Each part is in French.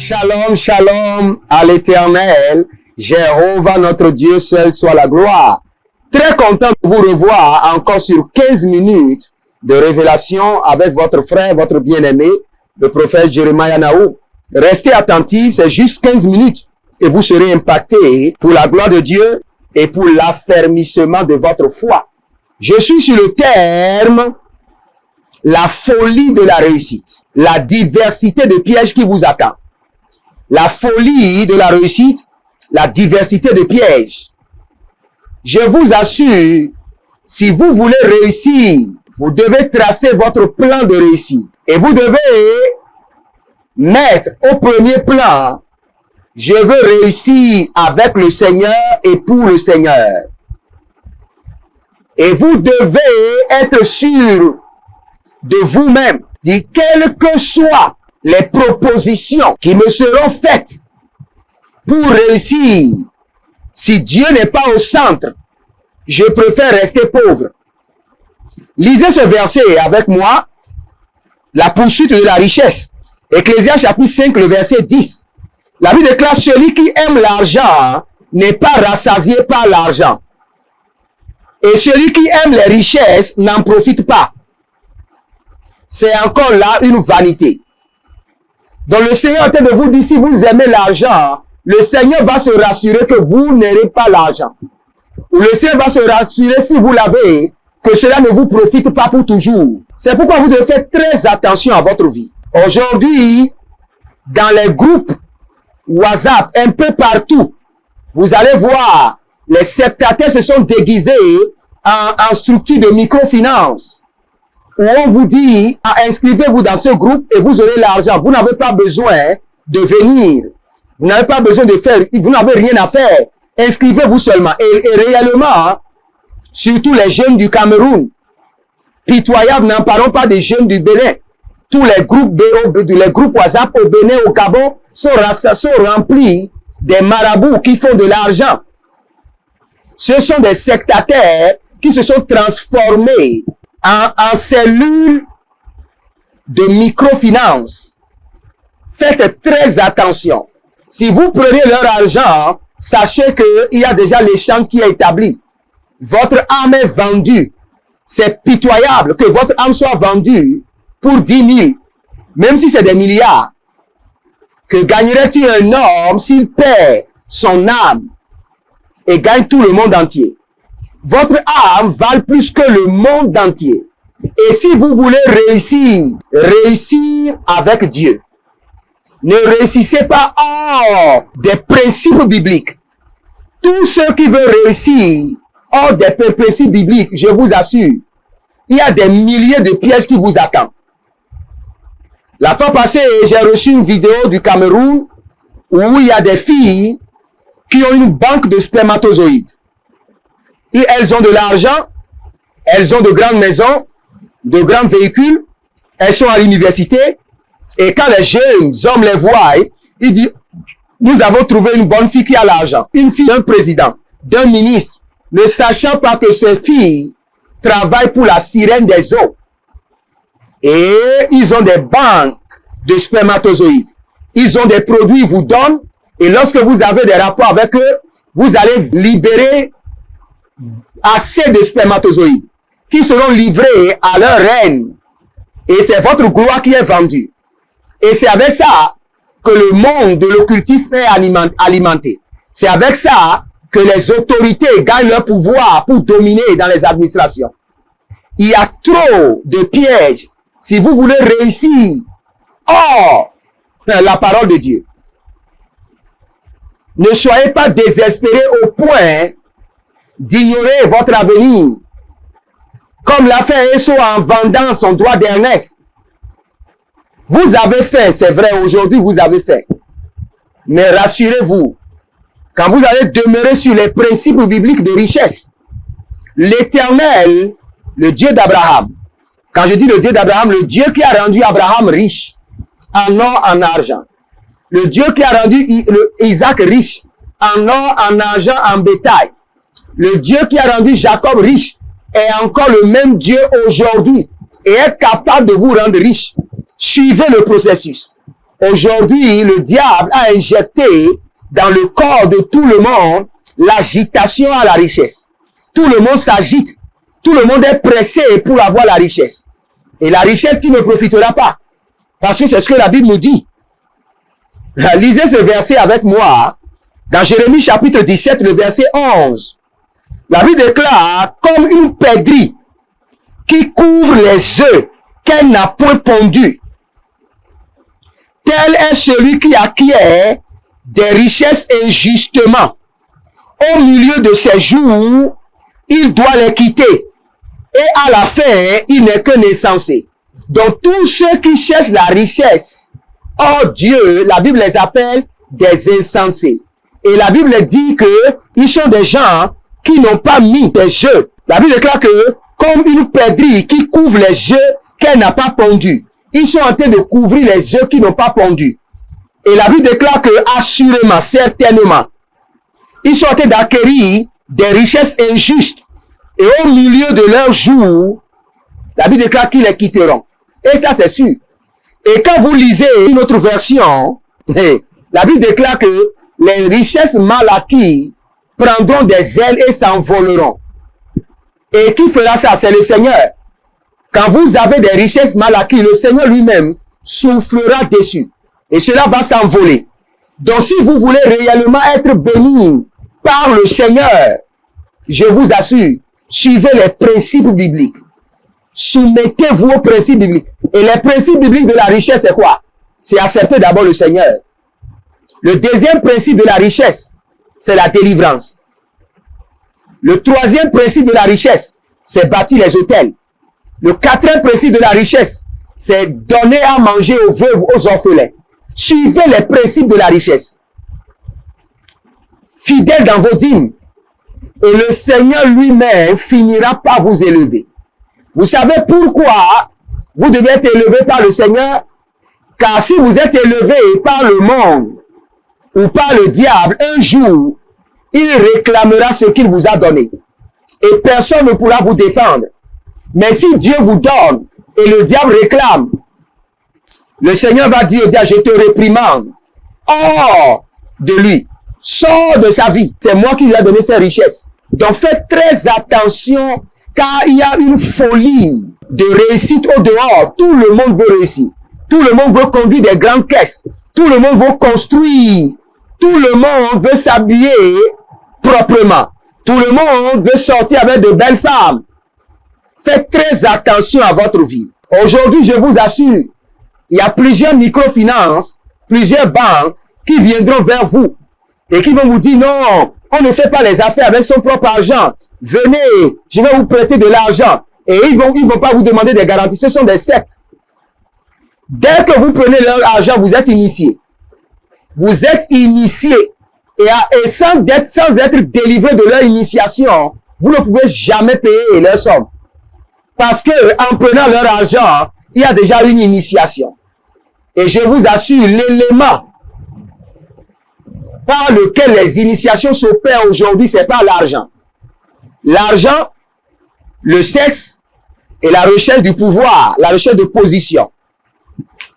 Shalom, shalom à l'Éternel. Jéhovah, notre Dieu, seul soit la gloire. Très content de vous revoir encore sur 15 minutes de révélation avec votre frère, votre bien-aimé, le prophète Jeremiah Nahum. Restez attentifs, c'est juste 15 minutes et vous serez impactés pour la gloire de Dieu et pour l'affermissement de votre foi. Je suis sur le terme la folie de la réussite, la diversité de pièges qui vous attend. La folie de la réussite, la diversité de pièges. Je vous assure, si vous voulez réussir, vous devez tracer votre plan de réussite. Et vous devez mettre au premier plan, je veux réussir avec le Seigneur et pour le Seigneur. Et vous devez être sûr de vous-même, dit quelles que soient les propositions qui me seront faites pour réussir, si Dieu n'est pas au centre, je préfère rester pauvre. Lisez ce verset avec moi, la poursuite de la richesse. Ecclésiaste chapitre 5, le verset 10. La Bible déclare, celui qui aime l'argent n'est pas rassasié par l'argent. Et celui qui aime les richesses n'en profite pas. C'est encore là une vanité. Donc le Seigneur est en train de vous dire, si vous aimez l'argent, le Seigneur va se rassurer que vous n'aurez pas l'argent. Ou le Seigneur va se rassurer si vous l'avez, que cela ne vous profite pas pour toujours. C'est pourquoi vous devez faire très attention à votre vie. Aujourd'hui, dans les groupes WhatsApp, un peu partout, vous allez voir, les sectataires se sont déguisés en structure de microfinance. Où on vous dit, inscrivez-vous dans ce groupe et vous aurez l'argent. Vous n'avez pas besoin de venir. Vous n'avez pas besoin de faire, vous n'avez rien à faire. Inscrivez-vous seulement. Et réellement, surtout les jeunes du Cameroun, pitoyables, n'en parlons pas des jeunes du Bénin. Tous les groupes WhatsApp au Bénin, au Gabon, sont remplis des marabouts qui font de l'argent. Ce sont des sectataires qui se sont transformés en cellules de microfinance. Faites très attention. Si vous prenez leur argent, sachez qu'il y a déjà l'échange qui est établi. Votre âme est vendue. C'est pitoyable que votre âme soit vendue pour 10 000, même si c'est des milliards. Que gagnerait-il un homme s'il perd son âme et gagne tout le monde entier? Votre âme vale plus que le monde entier. Et si vous voulez réussir avec Dieu, ne réussissez pas hors des principes bibliques. Tous ceux qui veulent réussir hors des principes bibliques, je vous assure, il y a des milliers de pièges qui vous attendent. La fois passée, j'ai reçu une vidéo du Cameroun où il y a des filles qui ont une banque de spermatozoïdes. Et elles ont de l'argent, elles ont de grandes maisons, de grands véhicules, elles sont à l'université, et quand les jeunes hommes les voient, ils disent, nous avons trouvé une bonne fille qui a l'argent, une fille d'un président, d'un ministre, ne sachant pas que ces filles travaillent pour la sirène des eaux. Et ils ont des banques de spermatozoïdes. Ils ont des produits, ils vous donnent, et lorsque vous avez des rapports avec eux, vous allez libérer assez de spermatozoïdes qui seront livrés à leur reine. Et c'est votre gloire qui est vendue. Et c'est avec ça que le monde de l'occultisme est alimenté. C'est avec ça que les autorités gagnent leur pouvoir pour dominer dans les administrations. Il y a trop de pièges si vous voulez réussir hors la parole de Dieu. Ne soyez pas désespérés au point d'ignorer votre avenir, comme l'a fait Esau en vendant son droit d'Ernest. Vous avez fait, c'est vrai, aujourd'hui vous avez fait. Mais rassurez-vous, quand vous allez demeurer sur les principes bibliques de richesse, l'Éternel, le Dieu d'Abraham, quand je dis le Dieu d'Abraham, le Dieu qui a rendu Abraham riche, en or, en argent, le Dieu qui a rendu Isaac riche, en or, en argent, en bétail, le Dieu qui a rendu Jacob riche est encore le même Dieu aujourd'hui et est capable de vous rendre riche. Suivez le processus. Aujourd'hui, le diable a injecté dans le corps de tout le monde l'agitation à la richesse. Tout le monde s'agite. Tout le monde est pressé pour avoir la richesse. Et la richesse qui ne profitera pas. Parce que c'est ce que la Bible nous dit. Lisez ce verset avec moi. Dans Jérémie chapitre 17, le verset 11. La Bible déclare, comme une perdrix qui couvre les œufs qu'elle n'a point pondus. Tel est celui qui acquiert des richesses injustement. Au milieu de ses jours, il doit les quitter. Et à la fin, il n'est qu'un insensé. Donc, tous ceux qui cherchent la richesse, oh Dieu, la Bible les appelle des insensés. Et la Bible dit que ils sont des gens qui n'ont pas mis des œufs. La Bible déclare que, comme une perdrix qui couvre les œufs qu'elle n'a pas pondus, ils sont en train de couvrir les œufs qui n'ont pas pondu. Et la Bible déclare que, assurément, certainement, ils sont en train d'acquérir des richesses injustes. Et au milieu de leur jour, la Bible déclare qu'ils les quitteront. Et ça, c'est sûr. Et quand vous lisez une autre version, la Bible déclare que les richesses mal acquises prendront des ailes et s'envoleront. Et qui fera ça? C'est le Seigneur. Quand vous avez des richesses mal acquises, le Seigneur lui-même soufflera dessus. Et cela va s'envoler. Donc si vous voulez réellement être béni par le Seigneur, je vous assure, suivez les principes bibliques. Soumettez-vous aux principes bibliques. Et les principes bibliques de la richesse, c'est quoi? C'est accepter d'abord le Seigneur. Le deuxième principe de la richesse, c'est la délivrance. Le troisième principe de la richesse, c'est bâtir les autels. Le quatrième principe de la richesse, c'est donner à manger aux veuves, aux orphelins. Suivez les principes de la richesse. Fidèle dans vos dîmes. Et le Seigneur lui-même finira par vous élever. Vous savez pourquoi vous devez être élevé par le Seigneur? Car si vous êtes élevé par le monde ou par le diable, un jour, il réclamera ce qu'il vous a donné. Et personne ne pourra vous défendre. Mais si Dieu vous donne et le diable réclame, le Seigneur va dire au diable, je te réprimande. Hors de lui. Sors de sa vie. C'est moi qui lui ai donné ses richesses. Donc faites très attention car il y a une folie de réussite au dehors. Tout le monde veut réussir. Tout le monde veut conduire des grandes caisses. Tout le monde veut construire. Tout le monde veut s'habiller proprement. Tout le monde veut sortir avec de belles femmes. Faites très attention à votre vie. Aujourd'hui, je vous assure, il y a plusieurs microfinances, plusieurs banques qui viendront vers vous et qui vont vous dire non, on ne fait pas les affaires avec son propre argent. Venez, je vais vous prêter de l'argent. Et ils vont pas vous demander des garanties. Ce sont des sectes. Dès que vous prenez leur argent, vous êtes initié. Vous êtes initié. Et sans être délivré de leur initiation, vous ne pouvez jamais payer leur somme. Parce que en prenant leur argent, il y a déjà une initiation. Et je vous assure, l'élément par lequel les initiations s'opèrent aujourd'hui, c'est pas l'argent. L'argent, le sexe et la recherche du pouvoir, la recherche de position.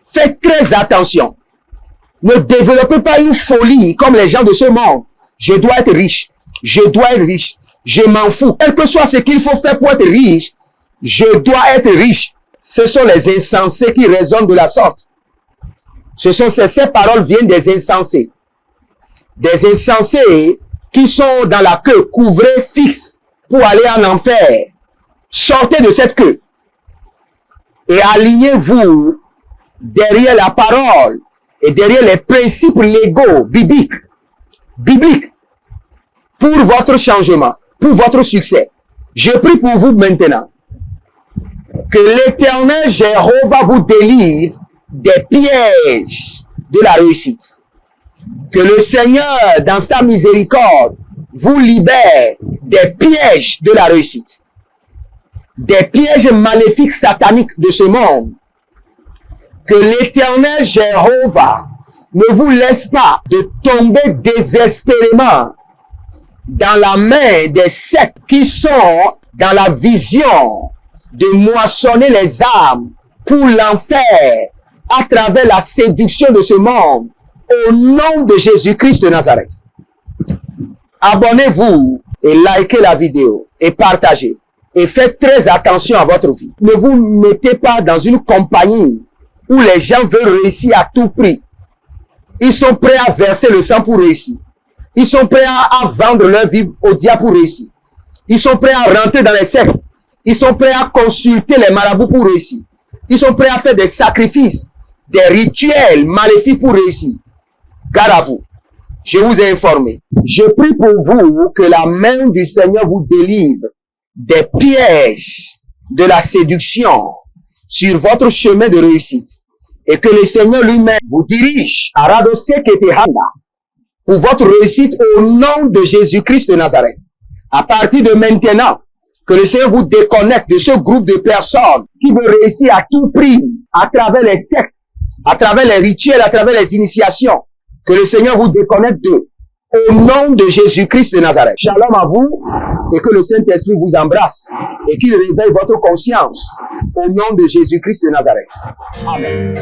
Faites très attention. Ne développez pas une folie comme les gens de ce monde. Je dois être riche. Je dois être riche. Je m'en fous. Quel que soit ce qu'il faut faire pour être riche, je dois être riche. Ce sont les insensés qui raisonnent de la sorte. Ces paroles viennent des insensés. Des insensés qui sont dans la queue, couvrés, fixes, pour aller en enfer. Sortez de cette queue. Et alignez-vous derrière la parole et derrière les principes légaux, bibliques, pour votre changement, pour votre succès. Je prie pour vous maintenant. Que l'Éternel Jéhovah vous délivre des pièges de la réussite. Que le Seigneur, dans sa miséricorde, vous libère des pièges de la réussite. Des pièges maléfiques sataniques de ce monde. Que l'Éternel Jéhovah ne vous laisse pas de tomber désespérément dans la main des sectes qui sont dans la vision de moissonner les âmes pour l'enfer, à travers la séduction de ce monde au nom de Jésus-Christ de Nazareth. Abonnez-vous et likez la vidéo et partagez. Et faites très attention à votre vie. Ne vous mettez pas dans une compagnie où les gens veulent réussir à tout prix. Ils sont prêts à verser le sang pour réussir. Ils sont prêts à vendre leur vie au diable pour réussir. Ils sont prêts à rentrer dans les sectes. Ils sont prêts à consulter les marabouts pour réussir. Ils sont prêts à faire des sacrifices, des rituels maléfiques pour réussir. Garde à vous. Je vous ai informé. Je prie pour vous que la main du Seigneur vous délivre des pièges de la séduction sur votre chemin de réussite et que le Seigneur lui-même vous dirige à Radosseketehana pour votre réussite au nom de Jésus-Christ de Nazareth. À partir de maintenant, que le Seigneur vous déconnecte de ce groupe de personnes qui veulent réussir à tout prix à travers les sectes, à travers les rituels, à travers les initiations. Que le Seigneur vous déconnecte d'eux. Au nom de Jésus-Christ de Nazareth. Shalom à vous et que le Saint-Esprit vous embrasse et qu'il réveille votre conscience au nom de Jésus-Christ de Nazareth. Amen.